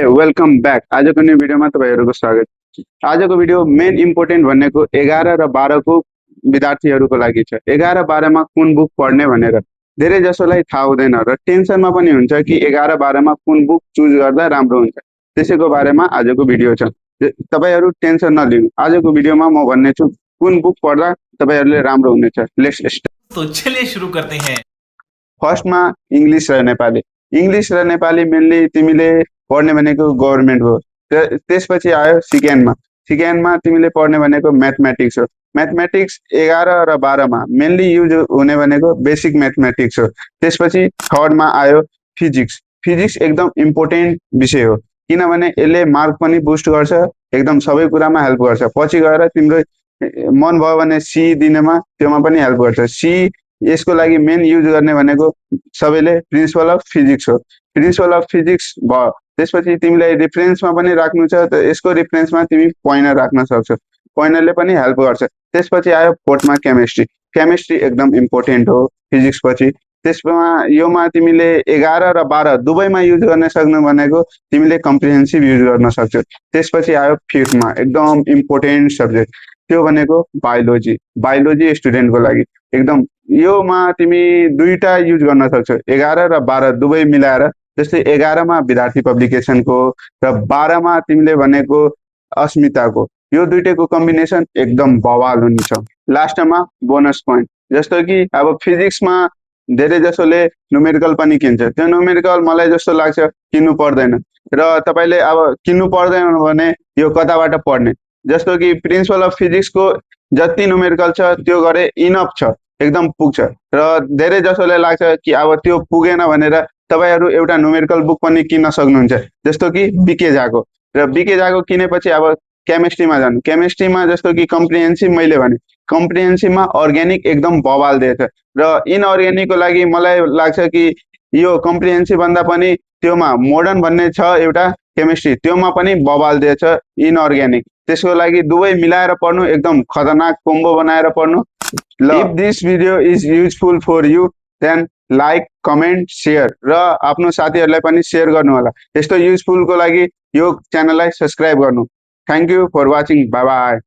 Welcome back. आजको new भिडियोमा तपाईँहरूको स्वागत। आजको भिडियो मेन इम्पोर्टेन्ट भनेको 11 र 12 को विद्यार्थीहरूको लागि छ। 11 12 मा कुन बुक पढ्ने भनेर धेरै जसोलाई थाहा हुँदैन र टेन्सनमा पनि हुन्छ कि 11 12 मा कुन बुक चुज गर्दा राम्रो हुन्छ। त्यसैको बारेमा आजको भिडियो छ। तपाईहरू टेन्सन नलिनु। आजको भिडियोमा म भन्ने छु कुन बुक पढ्दा तपाईहरूले राम्रो हुनेछ। Let's start. तो चलिए शुरू करते हैं। फर्स्टमा इङ्ग्लिस र नेपाली। इङ्ग्लिस र नेपाली मेनली तिमीले पढ्ने भनेको गभर्मेन्ट हो। त्यसपछि आयो सेकेन्डमा तिमीले पढ्ने भनेको म्याथमेटिक्स हो। म्याथमेटिक्स 11 र 12 मा मेनली युज हुने भनेको बेसिक म्याथमेटिक्स हो। त्यसपछि थर्डमा आयो फिजिक्स। फिजिक्स एकदम इम्पोर्टेन्ट विषय हो किनभने यसले मार्क पनि बुस्ट गर्छ, एकदम सबै कुरामा हेल्प गर्छ। पछि गएर तिम्रो मन भयो भने सी दिनेमा त्योमा पनि हेल्प गर्छ। सी यसको लागि मेन युज गर्ने भनेको सबैले प्रिन्सिपल अफ फिजिक्स हो। प्रिन्सिपल अफ फिजिक्स भयो। त्यसपछि तिमीलाई रिफरेन्समा पनि राख्नु छ त यसको रिफरेन्समा तिमी पोइन्टर राख्न सक्छौ। पोइन्टरले पनि हेल्प गर्छ। त्यसपछि आयो फोर्थमा केमिस्ट्री। केमिस्ट्री एकदम इम्पोर्टेन्ट हो फिजिक्स पछि। त्यसमा योमा तिमीले 11 र 12 दुवैमा युज गर्न सक्नु भनेको तिमीले कम्प्रिहेन्सिभ युज गर्न सक्छौ। त्यसपछि आयो फिफ्थमा एकदम इम्पोर्टेन्ट सब्जेक्ट, त्यो भनेको बायोलोजी। बायोलोजी स्टुडेन्टको लागि एकदम योमा तिमी दुईटा युज गर्न सक्छौ, 11 र 12 दुवै मिलाएर। जस्तै 11 मा विद्यार्थी पब्लिकेसनको र 12 मा तिमीले भनेको अस्मिताको, यो दुईटैको कम्बिनेसन एकदम बवाल हुन्छ। लास्टमा बोनस पोइन्ट, जस्तो कि अब फिजिक्समा धेरै जसोले न्युमेरिकल पनि किन्छ। त्यो न्युमेरिकल मलाई जस्तो लाग्छ किन्नु पर्दैन र तपाईँले अब किन्नु पर्दैन भने यो कताबाट पढ्ने। जस्तो कि प्रिन्सिपल अफ फिजिक्सको जति न्युमेरिकल छ त्यो गरे इनफ छ, एकदम पुग्छ। र धेरै जसोले लाग्छ कि अब त्यो पुगेन भनेर तपाईँहरू एउटा न्युमेरिकल बुक पनि किन्न सक्नुहुन्छ, जस्तो कि बिके झाको। र बिके झाको किनेपछि अब केमिस्ट्रीमा जानु। केमिस्ट्रीमा जस्तो कि कम्प्रिहेन्सिभ मैले भने, कम्प्रिहेन्सिभमा अर्ग्यानिक एकदम बवाल दिएछ र इनअर्ग्यानिकको लागि मलाई लाग्छ कि यो कम्प्रिहेन्सिभ भन्दा पनि त्योमा मोडर्न भन्ने छ एउटा केमिस्ट्री, त्योमा पनि बवाल दिएछ इनअर्ग्यानिक। त्यसको लागि दुवै मिलाएर पढ्नु, एकदम खतरनाक कोम्बो बनाएर पढ्नु। If this video is useful for you then like comment share र आफ्नो साथीहरूलाई पनि सेयर गर्नु होला। यस्तो युजफुलको लागि यो च्यानललाई सब्सक्राइब गर्नु। Thank you for watching. Bye by.